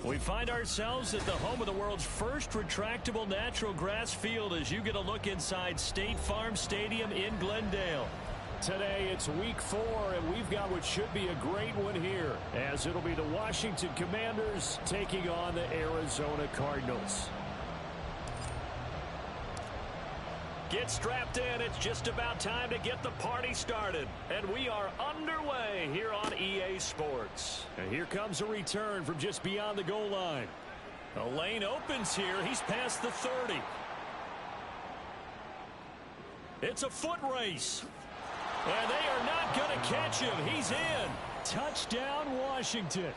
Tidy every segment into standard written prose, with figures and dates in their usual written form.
We find ourselves at the home of the world's first retractable natural grass field as you get a look inside State Farm Stadium in Glendale. Today it's week 4, and we've got what should be a great one here, as it'll be the Washington Commanders taking on the Arizona Cardinals. Get strapped in. It's just about time to get the party started. And we are underway here on EA Sports. And here comes a return from just beyond the goal line. The lane opens here. He's past the 30. It's a foot race. And they are not going to catch him. He's in. Touchdown, Washington.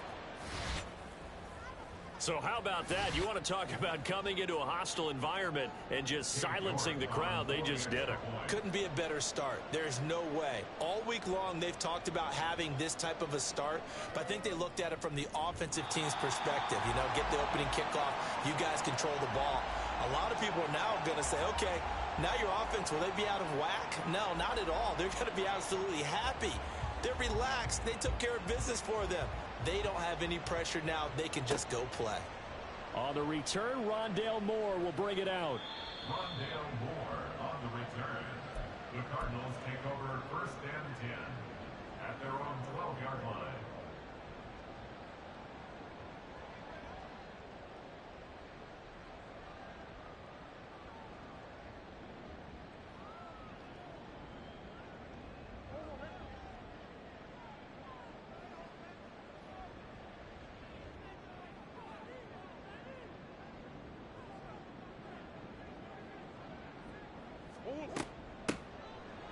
So how about that? You want to talk about coming into a hostile environment and just silencing the crowd. They just did it. Couldn't be a better start. There's no way. All week long they've talked about having this type of a start, but I think they looked at it from the offensive team's perspective. You know, get the opening kickoff. You guys control the ball. A lot of people are now going to say, okay, now your offense, will they be out of whack? No, not at all. They're going to be absolutely happy. They're relaxed. They took care of business for them. They don't have any pressure now. They can just go play. On the return, Rondale Moore will bring it out. Rondale Moore on the return. The Cardinals take over first and 10 at their own 12-yard line.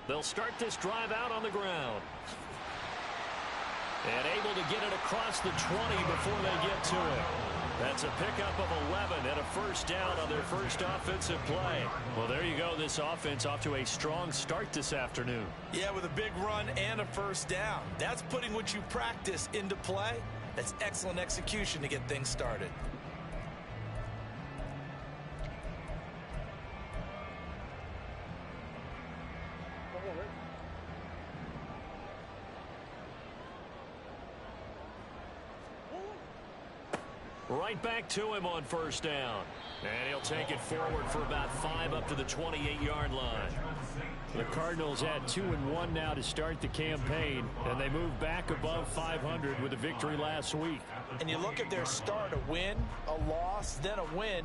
They'll start this drive out on the ground. And able to get it across the 20 before they get to it. That's a pickup of 11 and a first down on their first offensive play. Well, there you go. This offense off to a strong start this afternoon. Yeah, with a big run and a first down. That's putting what you practice into play. That's excellent execution to get things started. Right back to him on first down. And he'll take it forward for about 5 up to the 28-yard line. The Cardinals had 2-1 now to start the campaign, and they move back above 500 with a victory last week. And you look at their start, a win, a loss, then a win.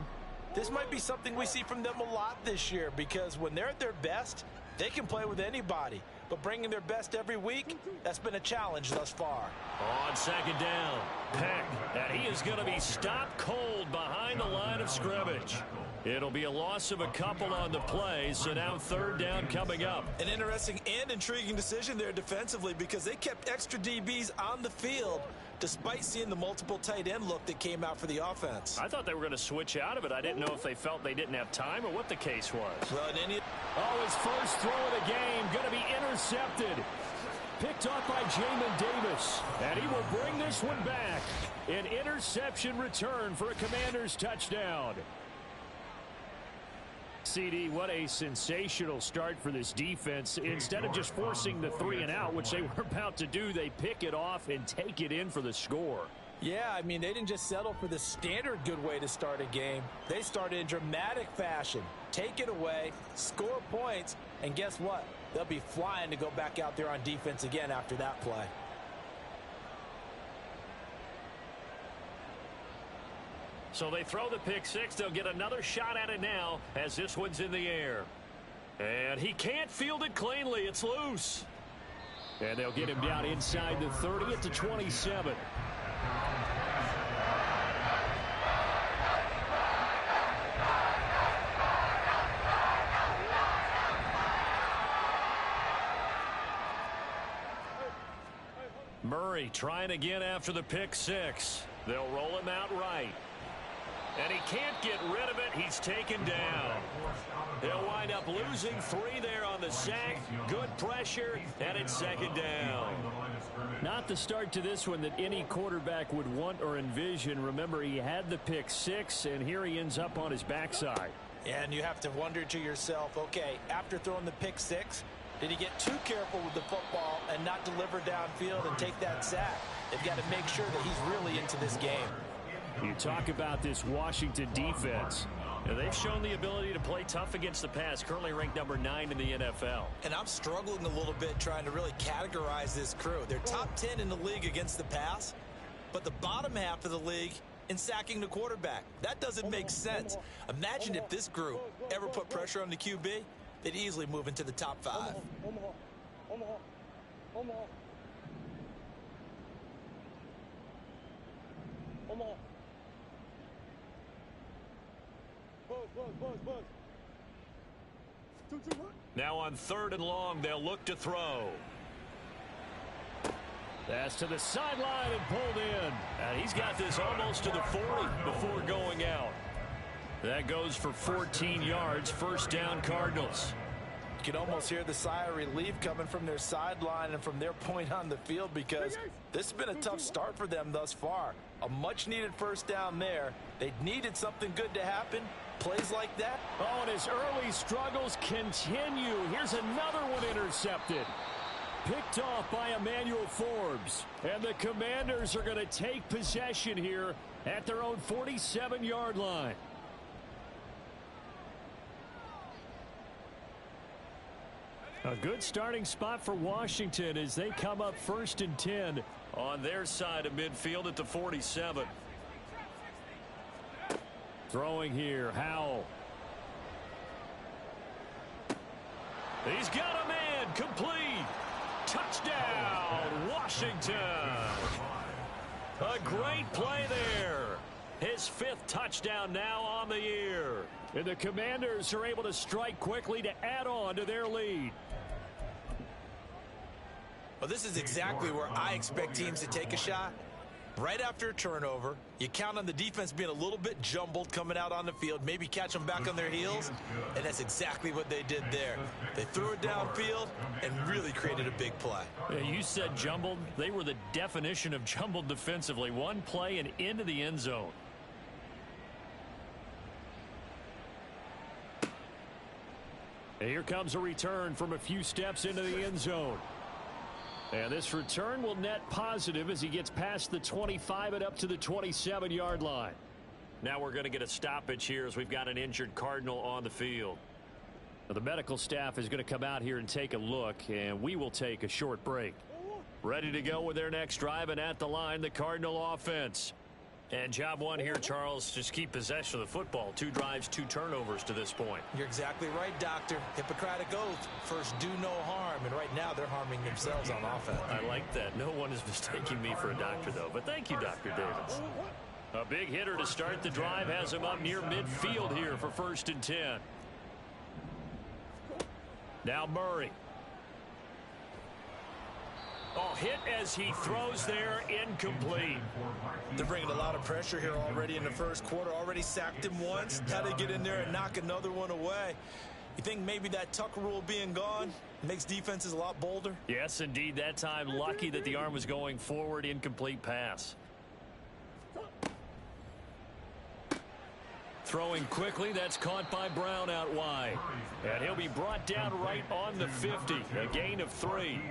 This might be something we see from them a lot this year, because when they're at their best, they can play with anybody. But bringing their best every week, that's been a challenge thus far. On second down, Peck, and he is going to be stopped cold behind the line of scrimmage. It'll be a loss of a couple on the play, so now third down coming up. An interesting and intriguing decision there defensively, because they kept extra DBs on the field despite seeing the multiple tight end look that came out for the offense. I thought they were going to switch out of it. I didn't know if they felt they didn't have time or what the case was. Well, his first throw of the game going to be intercepted. Picked off by Jamin Davis. And he will bring this one back. An interception return for a Commanders touchdown. CD, what a sensational start for this defense. Instead of just forcing the 3-and-out, which they were about to do, they pick it off and take it in for the score. Yeah, I mean, they didn't just settle for the standard good way to start a game. They started in dramatic fashion. Take it away, score points, and guess what? They'll be flying to go back out there on defense again after that play. So they throw the pick six. They'll get another shot at it now as this one's in the air. And he can't field it cleanly. It's loose. And they'll get him down inside the 30 at the 27. Murray trying again after the pick six. They'll roll him out right. And he can't get rid of it. He's taken down. They'll wind up losing 3 there on the sack. Good pressure, and it's second down. Not the start to this one that any quarterback would want or envision. Remember, he had the pick six, and here he ends up on his backside. And you have to wonder to yourself, okay, after throwing the pick six, did he get too careful with the football and not deliver downfield and take that sack? They've got to make sure that he's really into this game. You talk about this Washington defense. They've shown the ability to play tough against the pass, currently ranked number 9 in the NFL. And I'm struggling a little bit trying to really categorize this crew. They're top 10 in the league against the pass, but the bottom half of the league in sacking the quarterback. That doesn't make sense. Imagine if this group ever put pressure on the QB, they'd easily move into the top 5. Now on 3rd and long, they'll look to throw. That's to the sideline and pulled in. And he's got this almost to the 40 before going out. That goes for 14 yards, first down Cardinals. You can almost hear the sigh of relief coming from their sideline and from their point on the field because this has been a tough start for them thus far. A much-needed first down there. They needed something good to happen. Plays like that. Oh, and his early struggles continue. Here's another one intercepted. Picked off by Emmanuel Forbes. And the Commanders are going to take possession here at their own 47-yard line. A good starting spot for Washington as they come up 1st and 10 on their side of midfield at the 47. Throwing here, Howell. He's got a man, complete. Touchdown, Washington. A great play there. His 5th touchdown now on the year. And the Commanders are able to strike quickly to add on to their lead. Well, this is exactly where I expect teams to take a shot. Right after a turnover, you count on the defense being a little bit jumbled coming out on the field, maybe catch them back on their heels, and that's exactly what they did there. They threw it downfield and really created a big play. Yeah, you said jumbled. They were the definition of jumbled defensively. One play and into the end zone. And here comes a return from a few steps into the end zone. And this return will net positive as he gets past the 25 and up to the 27-yard line. Now we're going to get a stoppage here as we've got an injured Cardinal on the field. Now the medical staff is going to come out here and take a look, and we will take a short break. Ready to go with their next drive, and at the line, the Cardinal offense. And job one here, Charles, just keep possession of the football. 2 drives, 2 turnovers to this point. You're exactly right, Doctor. Hippocratic oath. First, do no harm. And right now, they're harming themselves on offense. I like that. No one is mistaking me for a doctor, though. But thank you, Dr. Davis. A big hitter to start the drive has him up near midfield here for 1st and 10. Now Murray. Oh, hit as he throws there, incomplete. They're bringing a lot of pressure here already in the first quarter. Already sacked him once. How to get in there and knock another one away. You think maybe that Tucker rule being gone makes defenses a lot bolder? Yes, indeed. That time, lucky that the arm was going forward. Incomplete pass. Throwing quickly, that's caught by Brown out wide. And he'll be brought down right on the 50. A gain of 3.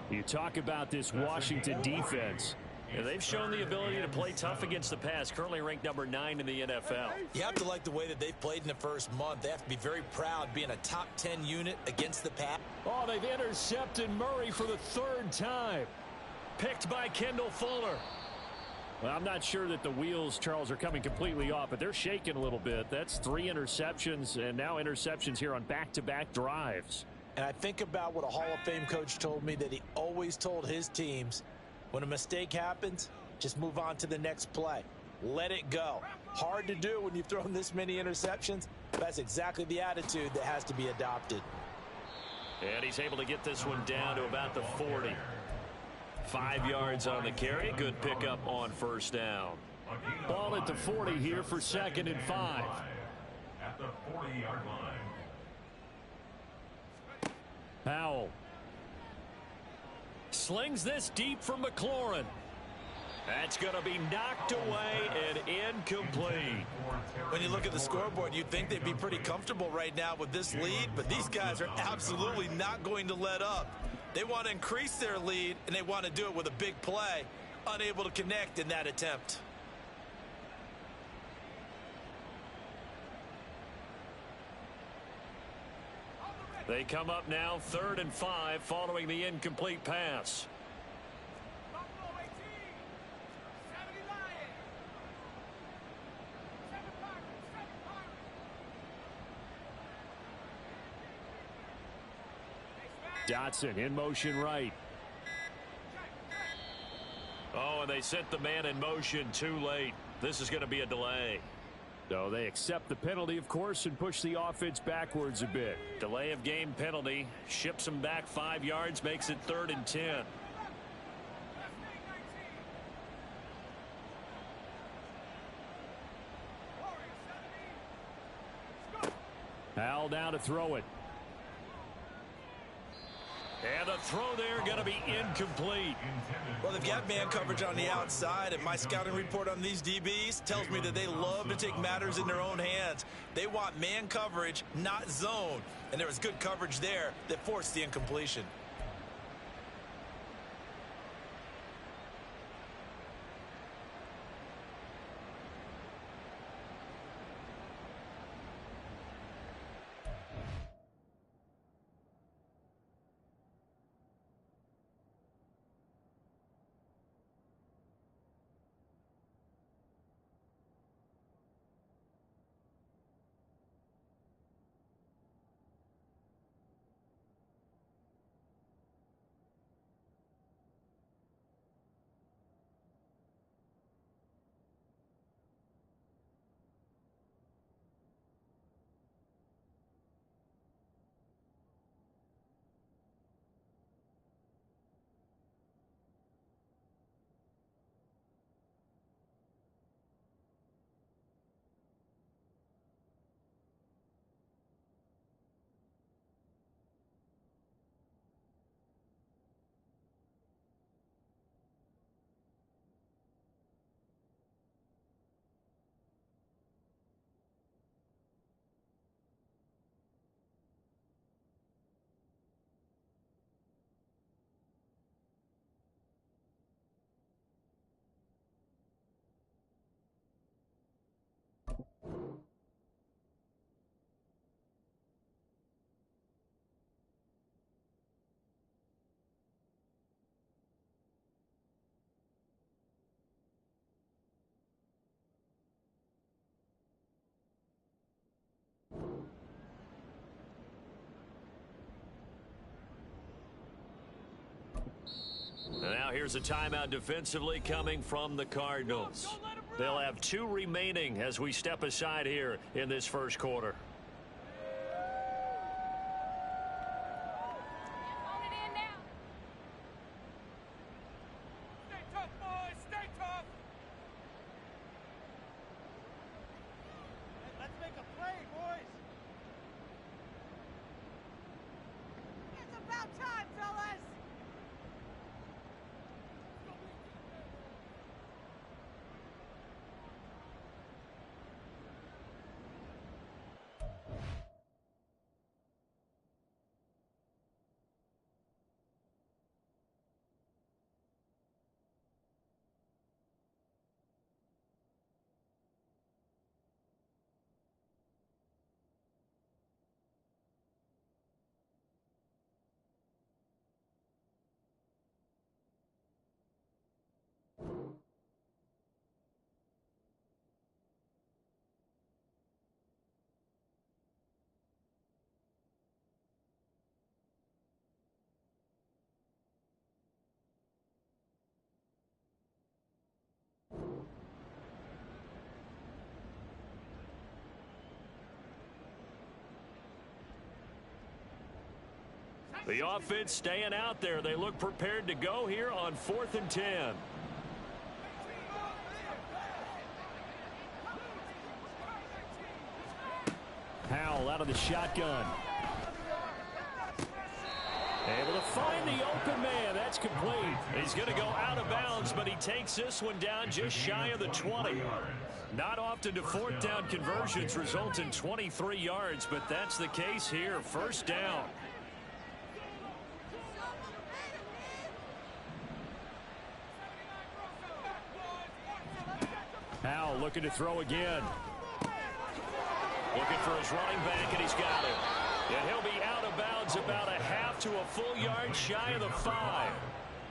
You talk about this Washington defense. And they've shown the ability to play tough against the pass, currently ranked number 9 in the NFL. You have to like the way that they've played in the first month. They have to be very proud being a top 10 unit against the pass. Oh, they've intercepted Murray for the 3rd time. Picked by Kendall Fuller. Well, I'm not sure that the wheels, Charles, are coming completely off, but they're shaking a little bit. That's 3 interceptions, and now interceptions here on back-to-back drives. And I think about what a Hall of Fame coach told me, that he always told his teams, when a mistake happens, just move on to the next play. Let it go. Hard to do when you've thrown this many interceptions, but that's exactly the attitude that has to be adopted. And he's able to get this one down to about the 40. 5 yards on the carry. Good pickup on 1st down. Ball at the 40 here for 2nd and 5. At the 40-yard line. Howell slings this deep from McLaurin. That's going to be knocked away and incomplete. When you look at the scoreboard, you'd think they'd be pretty comfortable right now with this lead, but these guys are absolutely not going to let up. They want to increase their lead, and they want to do it with a big play. Unable to connect in that attempt. They come up now 3rd and 5 following the incomplete pass. Dotson in motion right. Oh, and they sent the man in motion too late. This is going to be a delay. So they accept the penalty, of course, and push the offense backwards a bit. Delay of game penalty. Ships them back 5 yards, makes it 3rd and 10. Hal down to throw it. And the throw there going to be incomplete. Well, they've got man coverage on the outside, and my scouting report on these DBs tells me that they love to take matters in their own hands. They want man coverage, not zone. And there was good coverage there that forced the incompletion. Now here's a timeout defensively coming from the Cardinals. They'll have 2 remaining as we step aside here in this first quarter. The offense staying out there. They look prepared to go here on 4th and 10. Howell out of the shotgun. Able to find the open man. That's complete. He's going to go out of bounds, but he takes this one down just shy of the 20. Not often do 4th down conversions result in 23 yards, but that's the case here. First down. Howell looking to throw again. Looking for his running back, and he's got it. And he'll be out of bounds to a full yard shy of the 5.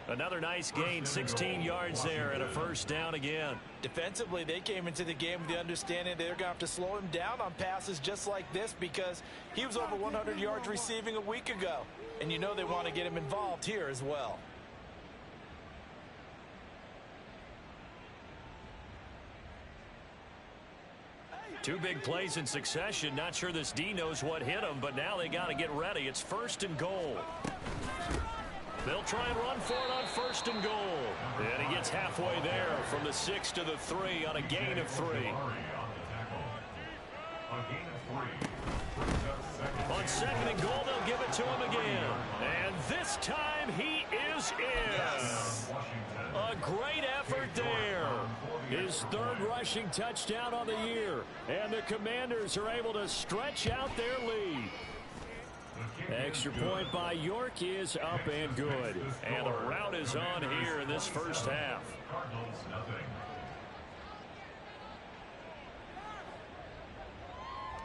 Another nice gain, 16 yards there and a first down again. Defensively, they came into the game with the understanding they're going to have to slow him down on passes just like this because he was over 100 yards receiving a week ago. And you know they want to get him involved here as well. Two big plays in succession. Not sure this D knows what hit him, but now they got to get ready. It's 1st and goal. They'll try and run for it on 1st and goal. And he gets halfway there from the 6 to the 3 on a gain of 3. On 2nd and goal, they'll give it to him again. And this time he is in. A great effort there. His 3rd rushing touchdown on the year. And the Commanders are able to stretch out their lead. Extra point by York is up and good. And the rout is on here in this first half.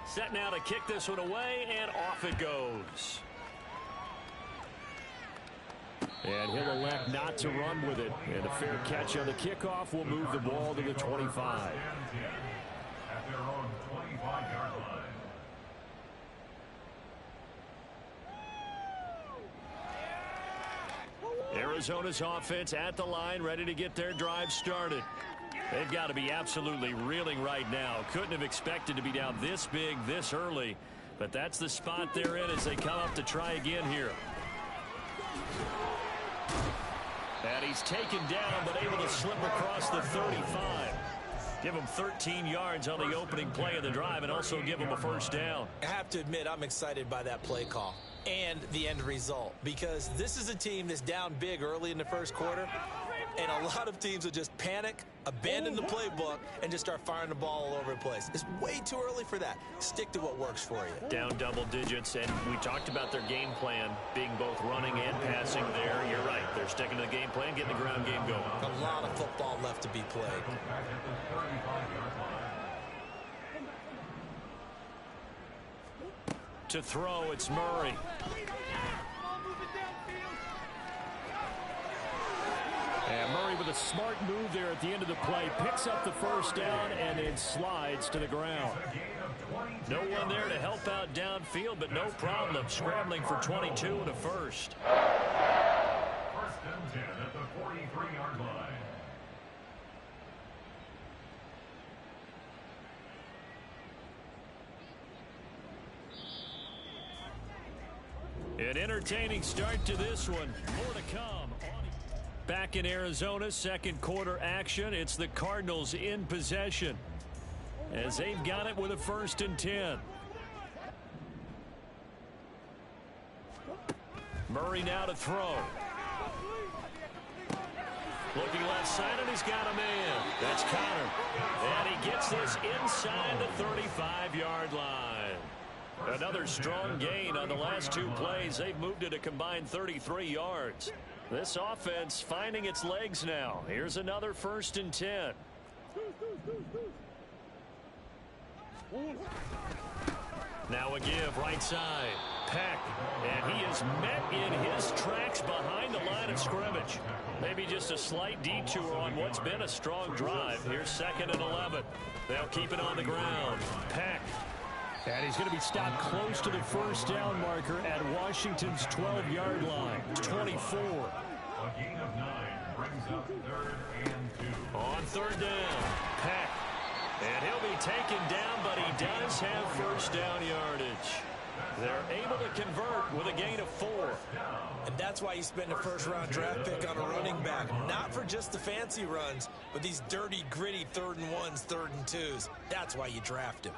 Set now to kick this one away, and off it goes. And he'll elect not to run with it. And a fair catch on the kickoff will move the ball to the 25. At their own 25-yard line. Arizona's offense at the line, ready to get their drive started. They've got to be absolutely reeling right now. Couldn't have expected to be down this big this early, but that's the spot they're in as they come up to try again here. And he's taken down, but able to slip across the 35. Give him 13 yards on the opening play of the drive and also give him a first down. I have to admit, I'm excited by that play call and the end result because this is a team that's down big early in the first quarter, and a lot of teams will just panic, abandon the playbook, and just start firing the ball all over the place. It's way too early for that. Stick to what works for you. Down double digits, and we talked about their game plan being both running and passing there. You're right. They're sticking to the game plan, getting the ground game going. A lot of football left to be played. To throw, it's Murray. And Murray with a smart move there at the end of the play. Picks up the first down and then slides to the ground. No one there to help out downfield, but no problem. Scrambling for 22 and a first. 1st and 10 at the 43-yard line. An entertaining start to this one. More to come. Back in Arizona, 2nd quarter action. It's the Cardinals in possession as they've got it with a 1st and 10. Murray now to throw. Looking left side, and he's got a man. That's Connor. And he gets this inside the 35-yard line. Another strong gain on the last 2 plays. They've moved it a combined 33 yards. This offense finding its legs now. Here's another 1st and 10. Now a give right side. Peck. And he is met in his tracks behind the line of scrimmage. Maybe just a slight detour on what's been a strong drive. Here's 2nd and 11. They'll keep it on the ground. Peck. And he's going to be stopped close to the first down marker at Washington's 12-yard line. 24. A gain of 9 brings up 3rd and 2. On 3rd down, Peck. And he'll be taken down, but he does have first down yardage. They're able to convert with a gain of 4. And that's why you spend a first-round draft pick on a running back. Not for just the fancy runs, but these dirty, gritty 3rd and 1s, 3rd and 2s. That's why you draft him.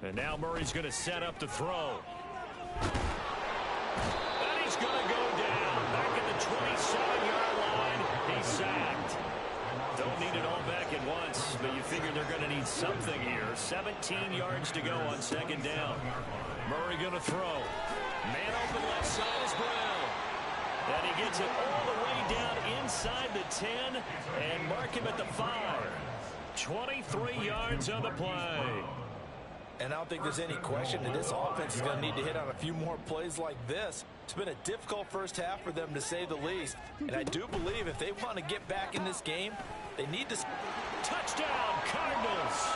And now Murray's going to set up to throw. And he's going to go down. Back at the 27-yard line. He's sacked. Don't need it all back at once, but you figure they're going to need something here. 17 yards to go on 2nd down. Murray going to throw. Man open left side is Brown. And he gets it all the way down inside the 10 and mark him at the 5. 23 yards on the play. And I don't think there's any question that this offense is going to need to hit on a few more plays like this. It's been a difficult first half for them, to say the least. And I do believe if they want to get back in this game, they need to... Touchdown, Cardinals.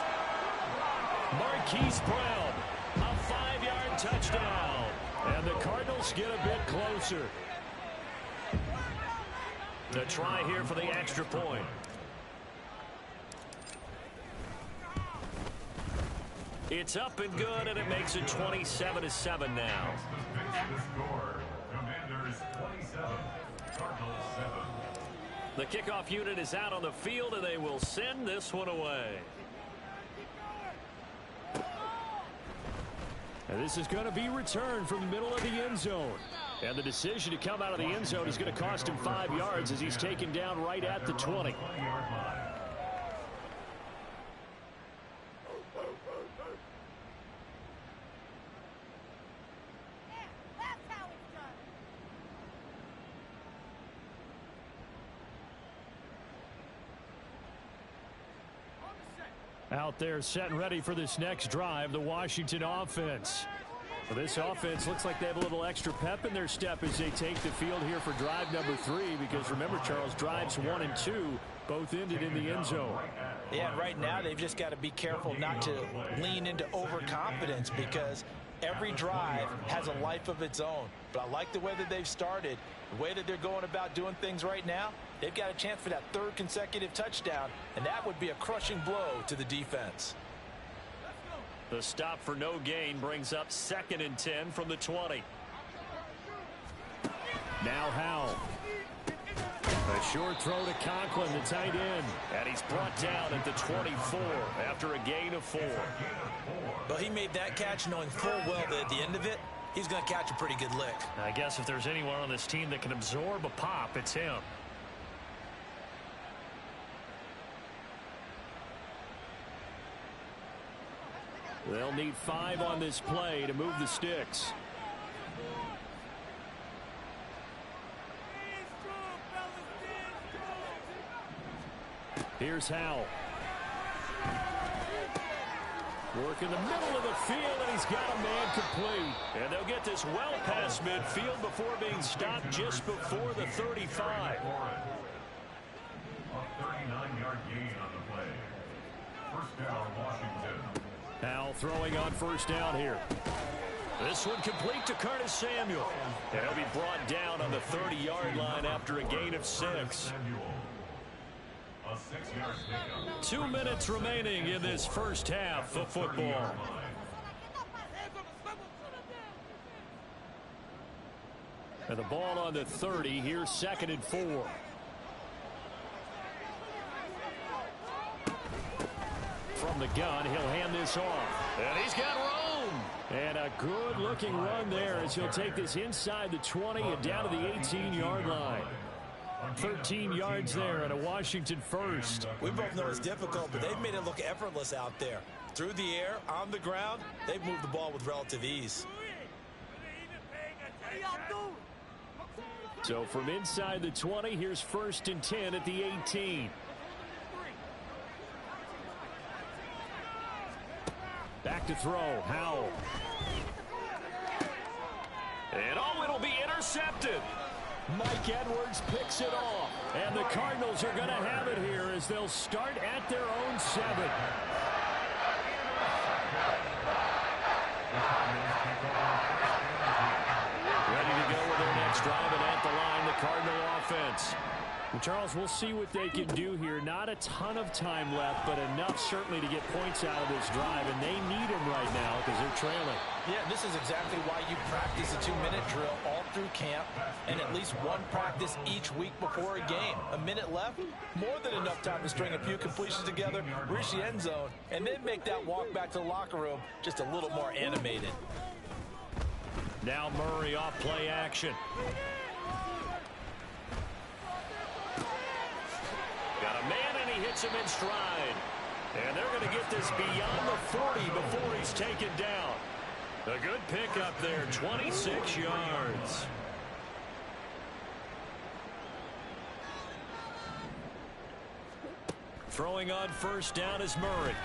Marquise Brown, a 5-yard touchdown. And the Cardinals get a bit closer. The try here for the extra point. It's up and good, and it makes it 27-7 now. The score, Commanders 27, Cardinals 7. The kickoff unit is out on the field, and they will send this one away. And this is going to be returned from the middle of the end zone. And the decision to come out of the end zone is going to cost him 5 yards as he's taken down right at the 20. Out there set and ready for this next drive, the Washington offense. Well, this offense looks like they have a little extra pep in their step as they take the field here for drive number 3, because remember, Charles, drives 1 and 2 both ended in the end zone. Yeah, right now they've just got to be careful not to lean into overconfidence, because every drive has a life of its own. But I like the way that they've started, the way that they're going about doing things right now. They've got a chance for that 3rd consecutive touchdown, and that would be a crushing blow to the defense. The stop for no gain brings up 2nd and 10 from the 20. Now Howell. A short throw to Conklin, the tight end. And he's brought down at the 24 after a gain of 4. Well, he made that catch knowing full well that at the end of it, he's going to catch a pretty good lick. I guess if there's anyone on this team that can absorb a pop, it's him. They'll need 5 on this play to move the sticks. Here's Howell. Work in the middle of the field, and he's got a man complete. And they'll get this well past midfield before being stopped just before the 35. A 39-yard gain on the play. First down, Washington. Howell throwing on first down here. This one complete to Curtis Samuel. And he'll be brought down on the 30-yard line after a gain of 6. A 6-yard pickup. 2 minutes remaining in this first half of football. And the ball on the 30. Here's 2nd and 4. From the gun, he'll hand this off. And he's got room. And a good-looking run there as he'll take this inside the 20 and down to the 18-yard line. 13 yards there and a Washington first. We both know it's difficult, but they've made it look effortless out there. Through the air, on the ground, they've moved the ball with relative ease. So from inside the 20, here's 1st and 10 at the 18. Back to throw, Howell. And oh, it'll be intercepted. Mike Edwards picks it off. And the Cardinals are going to have it here as they'll start at their own 7. Ready to go with their next drive, and at the line, the Cardinal offense. Well, Charles, we'll see what they can do here. Not a ton of time left, but enough certainly to get points out of this drive, and they need them right now because they're trailing. Yeah, this is exactly why you practice a 2-minute drill all through camp and at least one practice each week before a game. A minute left, more than enough time to string a few completions together, reach the end zone, and then make that walk back to the locker room just a little more animated. Now Murray off play action. Got a man, and he hits him in stride. And they're going to get this beyond the 40 before he's taken down. A good pickup there, 26 yards. Throwing on first down is Murray.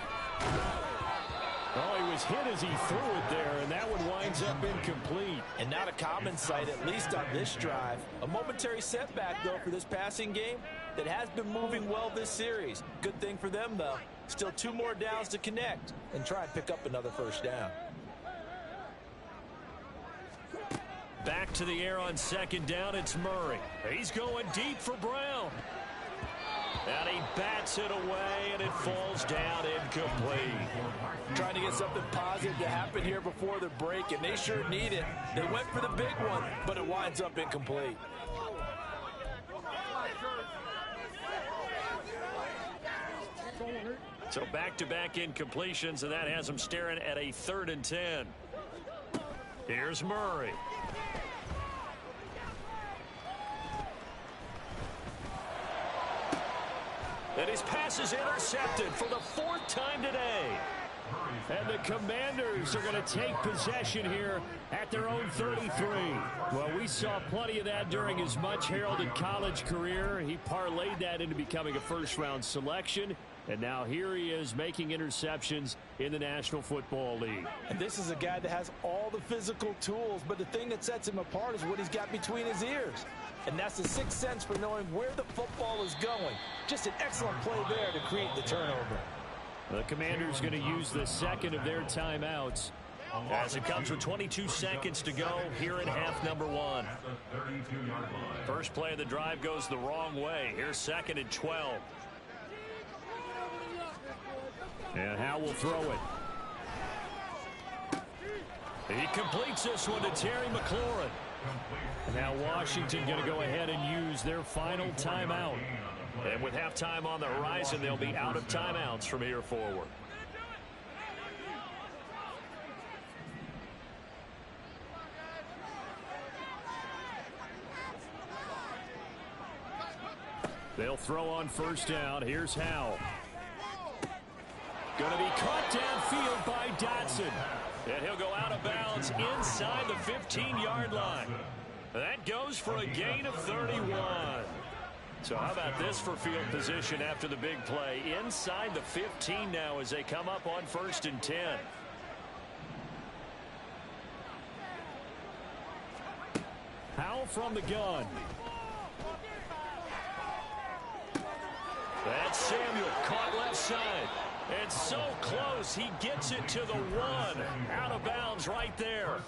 Oh, he was hit as he threw it there, and that one winds up incomplete. And not a common sight, at least on this drive. A momentary setback, though, for this passing game that has been moving well this series. Good thing for them, though. Still 2 more downs to connect and try and pick up another first down. Back to the air on second down, it's Murray. He's going deep for Brown. And he bats it away, and it falls down incomplete. Trying to get something positive to happen here before the break, and they sure need it. They went for the big one, but it winds up incomplete. So back-to-back incompletions, and that has them staring at a 3rd and 10. Here's Murray. And his pass is intercepted for the 4th time today. And the Commanders are going to take possession here at their own 33. Well, we saw plenty of that during his much-heralded college career. He parlayed that into becoming a first-round selection. And now here he is making interceptions in the National Football League. And this is a guy that has all the physical tools, but the thing that sets him apart is what he's got between his ears. And that's the sixth sense for knowing where the football is going. Just an excellent play there to create the turnover. The Commanders going to use the second of their timeouts as it comes with 22 seconds to go here in half number 1. First play of the drive goes the wrong way. Here's 2nd and 12. And Howe will throw it. He completes this one to Terry McLaurin. Now Washington going to go ahead and use their final timeout. And with halftime on the horizon, they'll be out of timeouts from here forward. They'll throw on first down. Here's Howe. Going to be caught downfield by Dotson. And he'll go out of bounds inside the 15-yard line. That goes for a gain of 31. So how about this for field position after the big play? Inside the 15 now as they come up on 1st and 10. Howe from the gun. That's Samuel caught left side. And so close, he gets it to the 1. Out of bounds right there.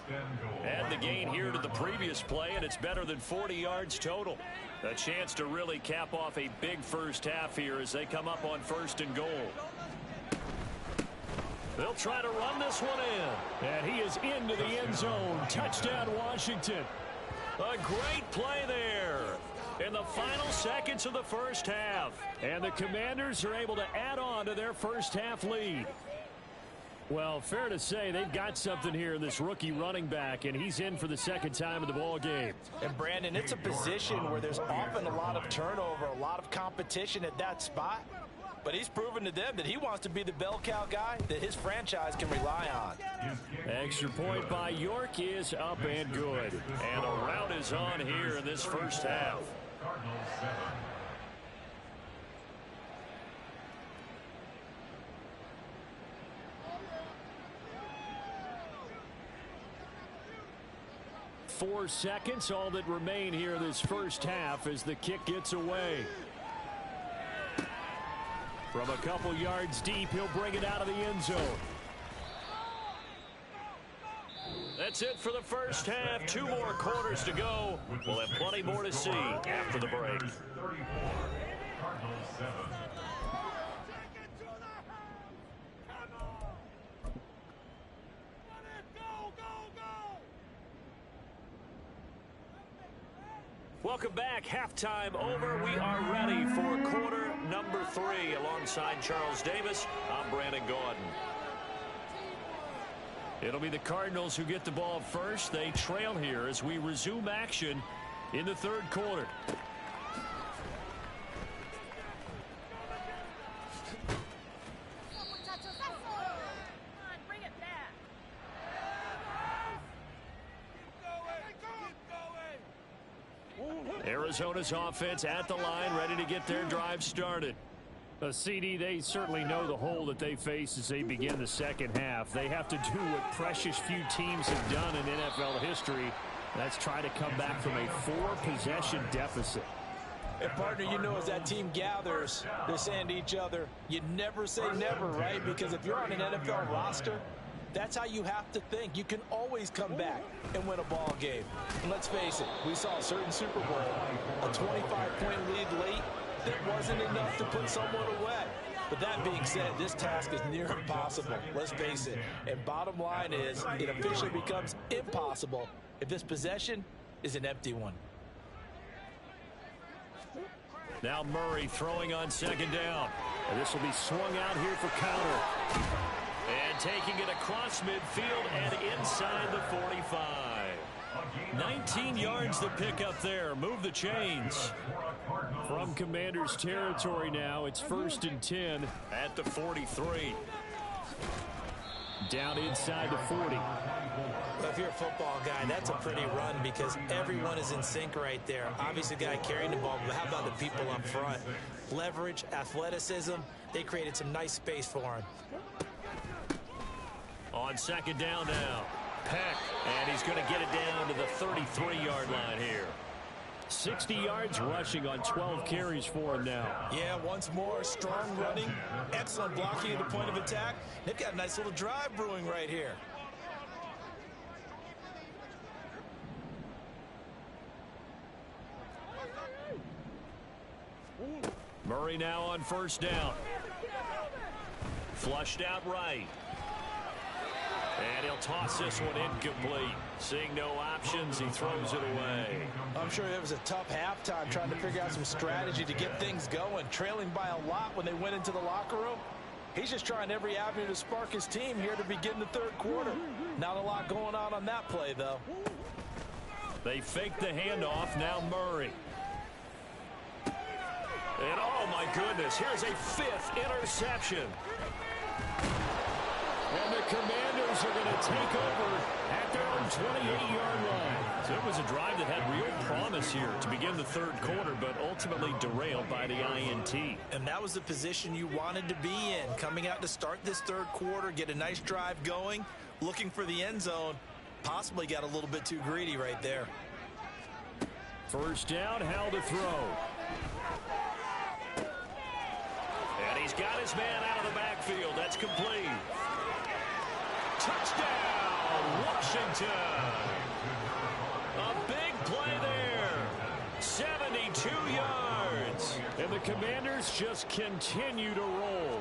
Add the gain here to the previous play, and it's better than 40 yards total. A chance to really cap off a big first half here as they come up on 1st and goal. They'll try to run this one in. And he is into the end zone. Touchdown, Washington. A great play there in the final seconds of the first half. And the Commanders are able to add on to their first half lead. Well, fair to say they've got something here in this rookie running back, and he's in for the 2nd time of the ball game. And Brandon, it's a position where there's often a lot of turnover, a lot of competition at that spot. But he's proven to them that he wants to be the bell cow guy that his franchise can rely on. Extra point by York is up and good. And the rout is on here in this first half. Cardinals 7. Four seconds, all that remain here this first half as the kick gets away. From a couple yards deep, he'll bring it out of the end zone. That's it for the first half. 2 more quarters to go. We'll have plenty more to see after the break. 34, Cardinals 7. Welcome back. Halftime over. We are ready for quarter number 3. Alongside Charles Davis, I'm Brandon Gaudin. It'll be the Cardinals who get the ball first. They trail here as we resume action in the 3rd quarter. Arizona's offense at the line, ready to get their drive started. CD, they certainly know the hole that they face as they begin the second half. They have to do what precious few teams have done in NFL history. That's try to come back from a 4-possession deficit. And, partner, you know, as that team gathers, they're saying to each other, you never say never, right? Because if you're on an NFL roster, that's how you have to think. You can always come back and win a ball game. And let's face it, we saw a certain Super Bowl, a 25-point lead late. That wasn't enough to put someone away. But that being said, this task is near impossible. Let's face it. And bottom line is, it officially becomes impossible if this possession is an empty one. Now Murray throwing on second down. And this will be swung out here for counter. And taking it across midfield and inside the 45. 19 yards to pick up there. Move the chains. From Commanders territory now, it's 1st and 10 at the 43. Down inside the 40. Well, if you're a football guy, that's a pretty run because everyone is in sync right there. Obviously, the guy carrying the ball, but how about the people up front? Leverage, athleticism, they created some nice space for him. On second down now, Peck, and he's going to get it down to the 33-yard line here. 60 yards rushing on 12 carries for him now. Yeah, once more, strong running, excellent blocking at the point of attack. They've got a nice little drive brewing right here. Murray now on first down. Flushed out right. And he'll toss this one incomplete. Seeing no options, he throws it away. I'm sure it was a tough halftime trying to figure out some strategy to get things going. Trailing by a lot when they went into the locker room. He's just trying every avenue to spark his team here to begin the third quarter. Not a lot going on that play, though. They fake the handoff. Now Murray. And oh my goodness, here's a 5th interception. And the Commanders are going to take over at their own 28-yard line. So it was a drive that had real promise here to begin the third quarter, but ultimately derailed by the INT. And that was the position you wanted to be in. Coming out to start this third quarter, get a nice drive going, looking for the end zone. Possibly got a little bit too greedy right there. First down, Howell to throw. And he's got his man out of the backfield. That's complete. Touchdown, Washington. A big play there. 72 yards. And the Commanders just continue to roll.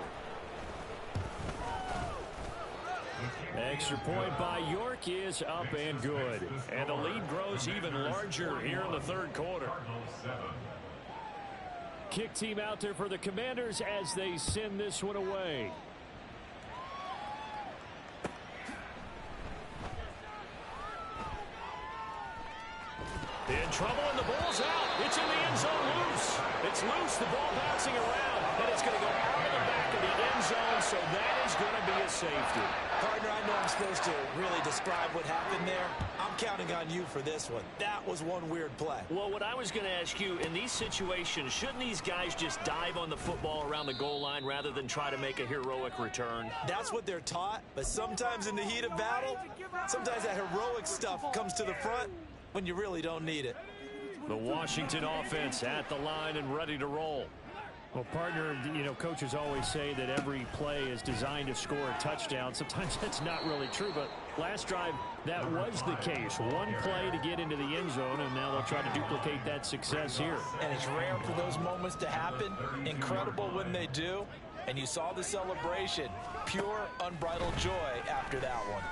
Extra point by York is up and good. And the lead grows even larger here in the third quarter. Kick team out there for the Commanders as they send this one away. In trouble, and the ball's out. It's in the end zone loose. It's loose, the ball bouncing around, and it's going to go out of the back of the end zone, so that is going to be a safety. Partner, I know I'm supposed to really describe what happened there. I'm counting on you for this one. That was one weird play. Well, what I was going to ask you, in these situations, shouldn't these guys just dive on the football around the goal line rather than try to make a heroic return? That's what they're taught, but sometimes in the heat of battle, sometimes that heroic stuff comes to the front when you really don't need it. The Washington offense at the line and ready to roll. Well, partner, you know, coaches always say that every play is designed to score a touchdown. Sometimes that's not really true, but last drive, that was the case. One play to get into the end zone, and now they'll try to duplicate that success here. And it's rare for those moments to happen. Incredible when they do. And you saw the celebration. Pure, unbridled joy after that one.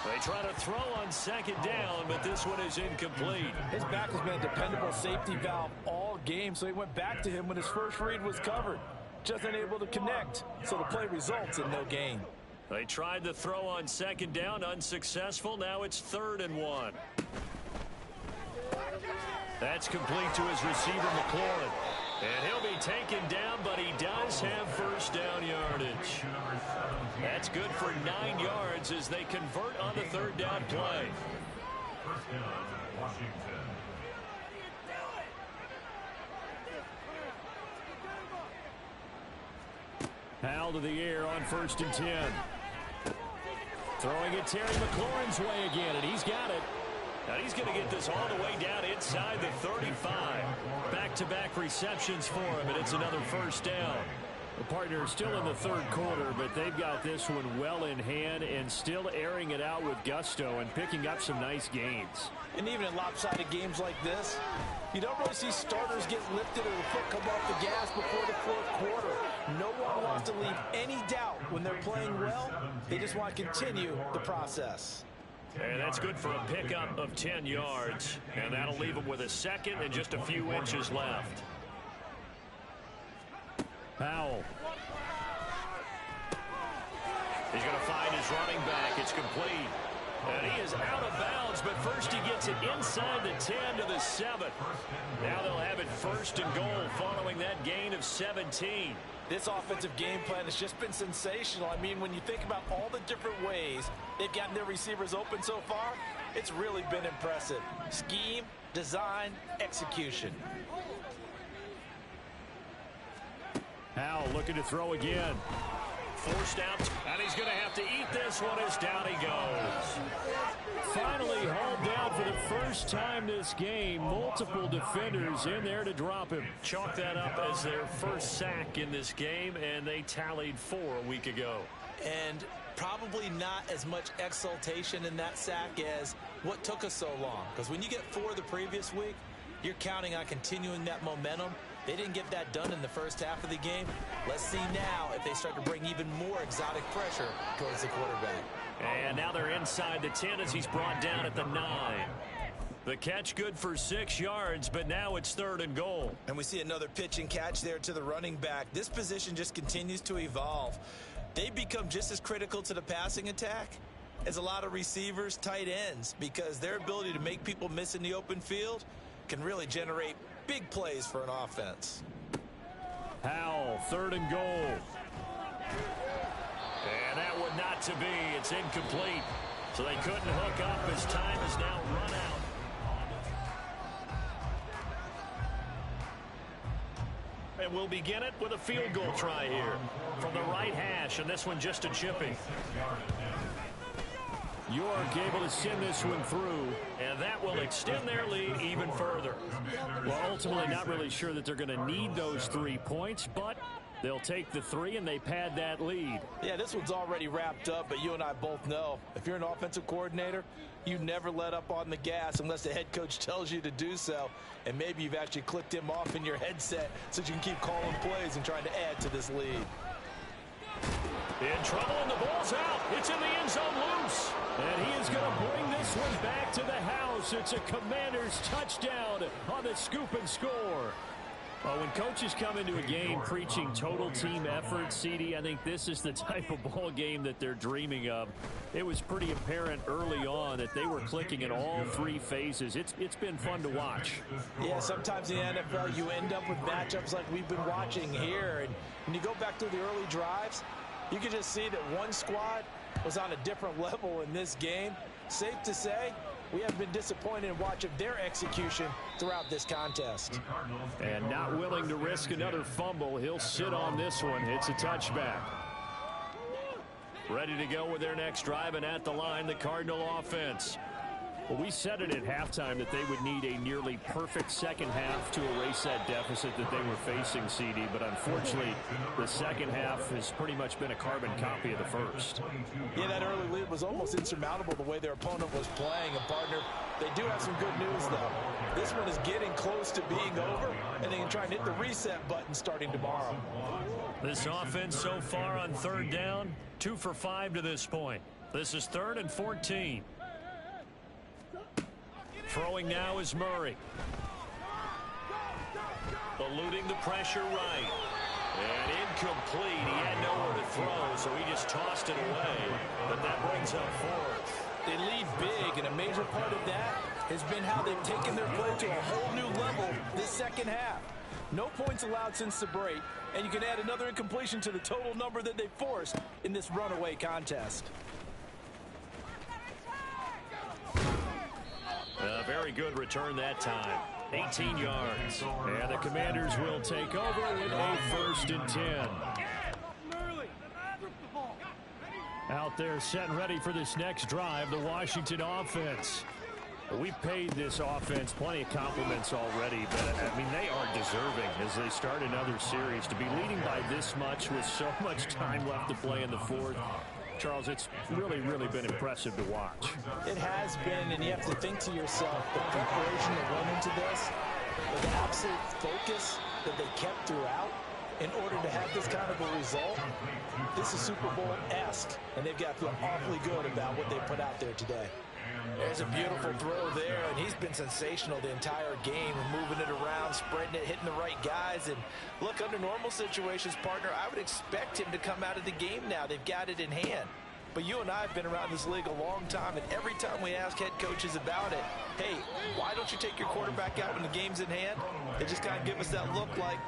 They try to throw on second down, but this one is incomplete. His back has been a dependable safety valve all game, so he went back to him when his first read was covered. Just unable to connect, so the play results in no gain. They tried to throw on second down, unsuccessful. Now it's 3rd and 1. That's complete to his receiver, McLaurin. And he'll be taken down, but he does have first down yardage. That's good for 9 yards as they convert on the third down play. First down, Washington. Powell to the air on 1st and 10. Throwing it Terry McLaurin's way again, and he's got it. And he's going to get this all the way down inside the 35. Back-to-back receptions for him, and it's another 1st down. The partner is still in the 3rd quarter, but they've got this one well in hand and still airing it out with gusto and picking up some nice gains. And even in lopsided games like this, you don't really see starters get lifted or the foot come off the gas before the 4th quarter. No one wants to leave any doubt when they're playing well. They just want to continue the process. And that's good for a pickup of 10 yards. And that'll leave him with a 2nd and just a few inches left. Powell. He's going to find his running back. It's complete. And he is out of bounds, but first he gets it inside the 10 to the 7. Now they'll have it 1st and goal following that gain of 17. This offensive game plan has just been sensational. I mean, when you think about all the different ways they've gotten their receivers open so far, it's really been impressive. Scheme, design, execution. Powell looking to throw again. Forced out, and he's going to have to eat this one as down he goes. Finally hauled down for the first time this game. Multiple defenders in there to drop him. Chalk that up as their first sack in this game, and they tallied 4 a week ago. And probably not as much exultation in that sack as what took us so long. Because when you get 4 the previous week, you're counting on continuing that momentum. They didn't get that done in the first half of the game. Let's see now if they start to bring even more exotic pressure towards the quarterback. And now they're inside the 10 as he's brought down at the 9. The catch good for 6 yards, but now it's 3rd and goal. And we see another pitch and catch there to the running back. This position just continues to evolve. They become just as critical to the passing attack as a lot of receivers, tight ends, because their ability to make people miss in the open field can really generate big plays for an offense. Powell, 3rd and goal. And that would not to be. It's incomplete. So they couldn't hook up as time has now run out. And we'll begin it with a field goal try here from the right hash, and this one just a chipping. York able to send this one through, and that will extend their lead even further. Well, ultimately not really sure that they're going to need those 3 points, but they'll take the 3 and they pad that lead. Yeah, this one's already wrapped up, but you and I both know if you're an offensive coordinator, you never let up on the gas unless the head coach tells you to do so. And maybe you've actually clicked him off in your headset so you can keep calling plays and trying to add to this lead. In trouble, and the ball's out. It's in the end zone loose. And he is going to bring this one back to the house. It's a Commanders touchdown on the scoop and score. Well, when coaches come into a game preaching total team effort, CD, I think this is the type of ball game that they're dreaming of. It was pretty apparent early on that they were clicking in all 3 phases. It's been fun to watch. Yeah, sometimes in the NFL you end up with matchups like we've been watching here. And when you go back to the early drives, you can just see that one squad was on a different level in this game. Safe to say, we have been disappointed in watching their execution throughout this contest. And not willing to risk another fumble. He'll sit on this one. It's a touchback. Ready to go with their next drive, and at the line, the Cardinal offense. Well, we said it at halftime that they would need a nearly perfect second half to erase that deficit that they were facing, CD. But unfortunately, the second half has pretty much been a carbon copy of the first. Yeah, that early lead was almost insurmountable the way their opponent was playing. And, partner, they do have some good news, though. This one is getting close to being over, and they can try and hit the reset button starting tomorrow. This offense so far on 3rd down, 2 for 5 to this point. This is 3rd and 14. Throwing now is Murray. Eluding the pressure right. And incomplete. He had nowhere to throw, so he just tossed it away. But that brings up 4th. They lead big, and a major part of that has been how they've taken their play to a whole new level this second half. No points allowed since the break, and you can add another incompletion to the total number that they forced in this runaway contest. A very good return that time. 18 yards. And the Commanders will take over with a 1st and 10. Out there set and ready for this next drive, the Washington offense. We've paid this offense plenty of compliments already, but, I mean, they are deserving as they start another series. To be leading by this much with so much time left to play in the fourth, Charles, it's really, really been impressive to watch. It has been, and you have to think to yourself, the preparation that went into this, the absolute focus that they kept throughout in order to have this kind of a result, this is Super Bowl-esque, and they've got to feel awfully good about what they put out there today. There's a beautiful throw there, and he's been sensational the entire game, moving it around, spreading it, hitting the right guys. And look, under normal situations, partner, I would expect him to come out of the game now. They've got it in hand. But you and I have been around this league a long time, and every time we ask head coaches about it, hey, why don't you take your quarterback out when the game's in hand? They just kind of give us that look like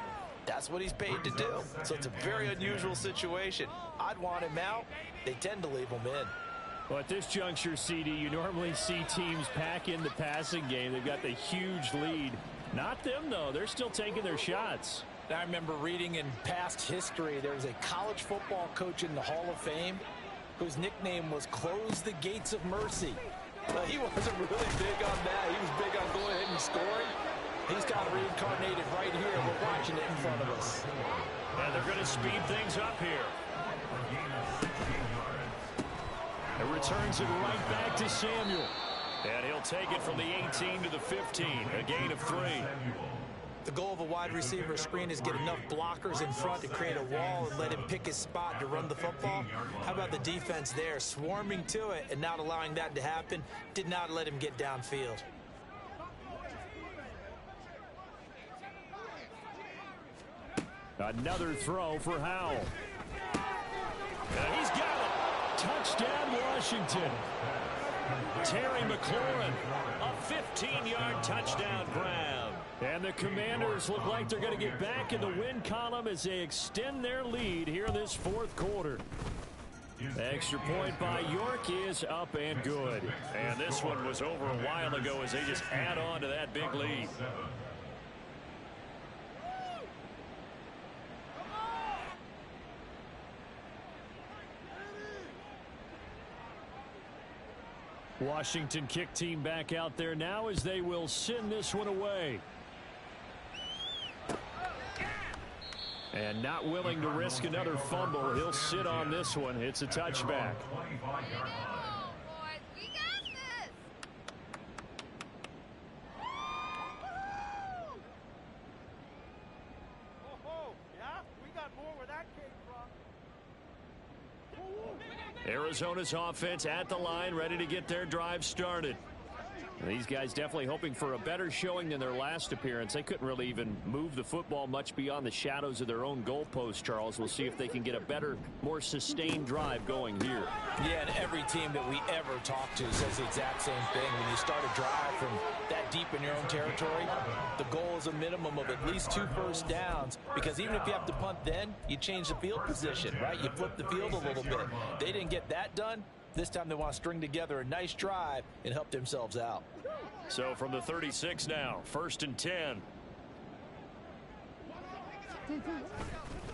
that's what he's paid to do. So it's a very unusual situation. I'd want him out. They tend to leave him in. Well, at this juncture, CD, you normally see teams pack in the passing game. They've got the huge lead. Not them, though. They're still taking their shots. I remember reading in past history, there was a college football coach in the Hall of Fame whose nickname was Close the Gates of Mercy. But he wasn't really big on that. He was big on going ahead and scoring. He's kind of reincarnated right here. We're watching it in front of us. And they're going to speed things up here. It returns it right back to Samuel. And he'll take it from the 18 to the 15, a gain of 3. The goal of a wide receiver screen is get enough blockers in front to create a wall and let him pick his spot to run the football. How about the defense there, swarming to it and not allowing that to happen? Did not let him get downfield. Another throw for Howell. And he's got it. Touchdown, Washington. Terry McLaurin, a 15-yard touchdown grab. And the Commanders look like they're going to get back in the win column as they extend their lead here in this fourth quarter. Extra point by York is up and good. And this one was over a while ago as they just add on to that big lead. Washington kick team back out there now as they will send this one away. And not willing to risk another fumble. He'll sit on this one. It's a touchback. Arizona's offense at the line, ready to get their drive started. And these guys definitely hoping for a better showing than their last appearance. They couldn't really even move the football much beyond the shadows of their own goalpost, Charles. We'll see if they can get a better, more sustained drive going here. Yeah, and every team that we ever talk to says the exact same thing. When you start a drive from that deep in your own territory, the goal is a minimum of at least 2 first downs, because even if you have to punt then, you change the field position, right? You flip the field a little bit. They didn't get that done. This time they want to string together a nice drive and help themselves out. So from the 36 now, 1st and 10.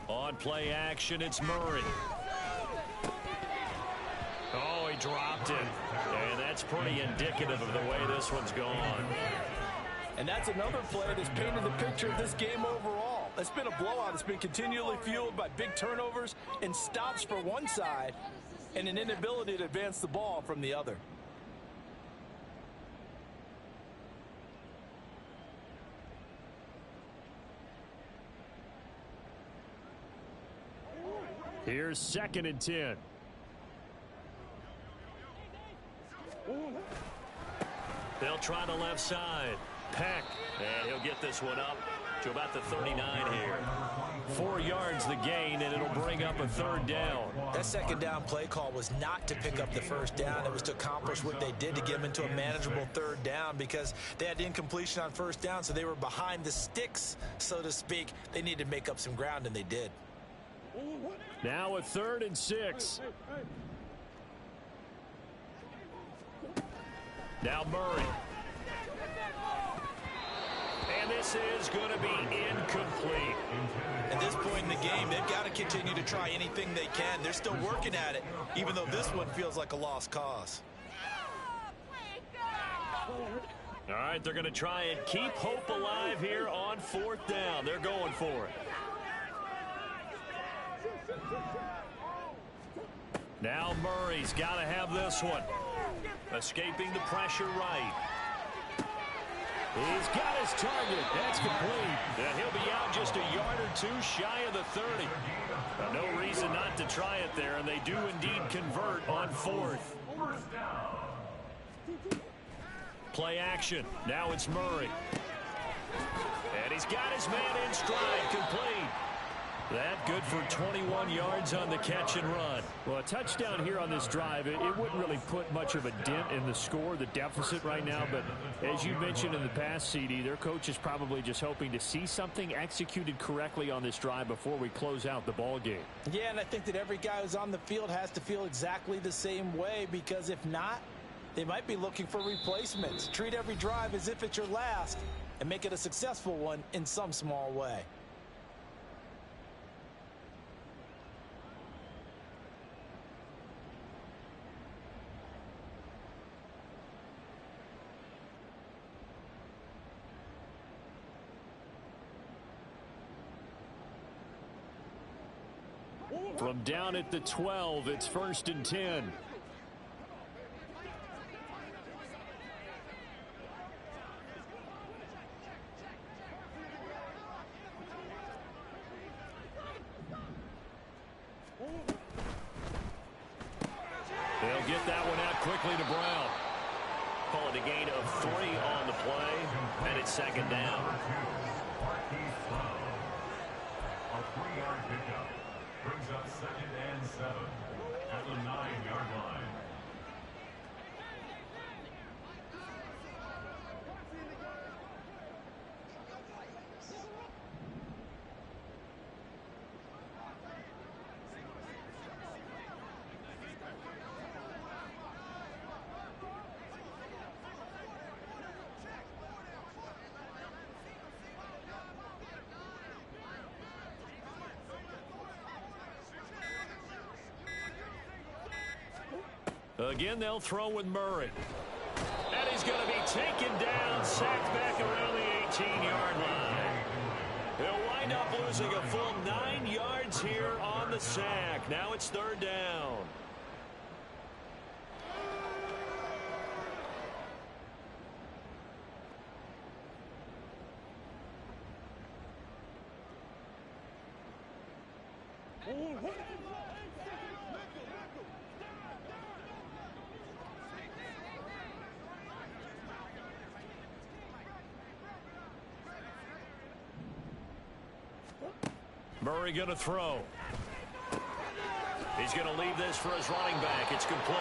On play action, it's Murray. Oh, he dropped it. And that's pretty indicative of the way this one's gone. And that's another play that's painted the picture of this game overall. It's been a blowout. It's been continually fueled by big turnovers and stops for one side and an inability to advance the ball from the other. Here's 2nd and 10. They'll try the left side. Peck. And he'll get this one up to about the 39 here. 4 yards the gain, and it'll bring up a 3rd down. That 2nd down play call was not to pick up the 1st down. It was to accomplish what they did to get them into a manageable 3rd down, because they had incompletion on 1st down, so they were behind the sticks, so to speak. They needed to make up some ground, and they did. Now a 3rd and 6. Now Murray. And this is going to be incomplete. At this point in the game, team, they've got to continue to try anything they can. They're still working at it, even though this one feels like a lost cause. All right, they're going to try and keep hope alive here on 4th down. They're going for it. Now Murray's got to have this one. Escaping the pressure right. He's got his target. That's complete. And he'll be out just a yard or two shy of the 30. No reason not to try it there, and they do indeed convert on 4th. Play action. Now it's Murray. And he's got his man in stride, complete. That good for 21 yards on the catch and run. Well, a touchdown here on this drive, it wouldn't really put much of a dent in the score, the deficit right now. But as you mentioned in the past, CD, their coach is probably just hoping to see something executed correctly on this drive before we close out the ball game. Yeah, and I think that every guy who's on the field has to feel exactly the same way, because if not, they might be looking for replacements. Treat every drive as if it's your last and make it a successful one in some small way. From down at the 12, it's 1st and 10. They'll get that one out quickly to Brown. Call it a gain of 3 on the play, and it's 2nd down. A 3-yard pickup brings up 2nd and 7 at the 9-yard line. Again, they'll throw with Murray. And he's going to be taken down, sacked back around the 18-yard line. He'll wind up losing a full 9 yards here on the sack. Now it's 3rd down. Murray going to throw. He's going to leave this for his running back. It's complete.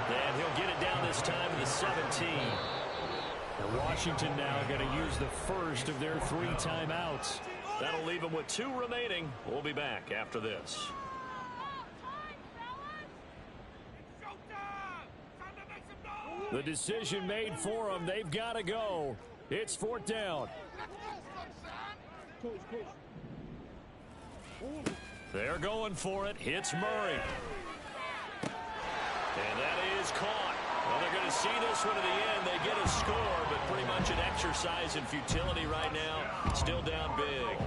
And he'll get it down this time to the 17. And Washington now going to use the first of their 3 timeouts. That'll leave them with 2 remaining. We'll be back after this. The decision made for them. They've got to go. It's 4th down. They're going for it. Hits Murray. And that is caught. Well, they're going to see this one to the end. They get a score, but pretty much an exercise in futility right now. Still down big.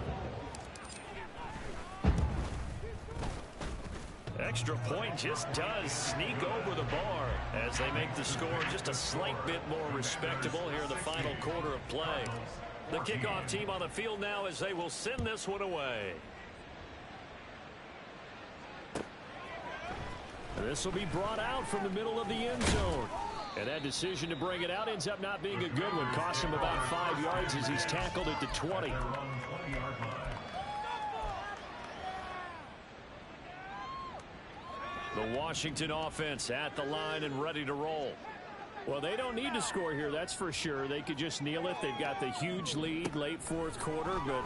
Extra point just does sneak over the bar as they make the score just a slight bit more respectable here in the final quarter of play. The kickoff team on the field now as they will send this one away. This will be brought out from the middle of the end zone. And that decision to bring it out ends up not being a good one. Costs him about 5 yards as he's tackled at the 20. The Washington offense at the line and ready to roll. Well, they don't need to score here, that's for sure. They could just kneel it. They've got the huge lead late 4th quarter, but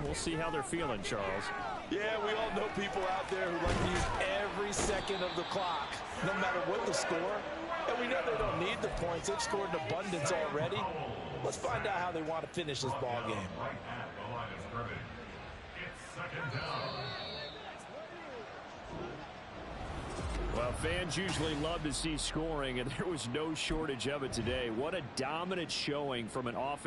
we'll see how they're feeling, Charles. Yeah, we all know people out there who like to use every second of the clock, no matter what the score. And we know they don't need the points. They've scored in abundance already. Let's find out how they want to finish this ball game. Right at the line of scrimmage. It's second down. Well, fans usually love to see scoring, and there was no shortage of it today. What a dominant showing from an offense.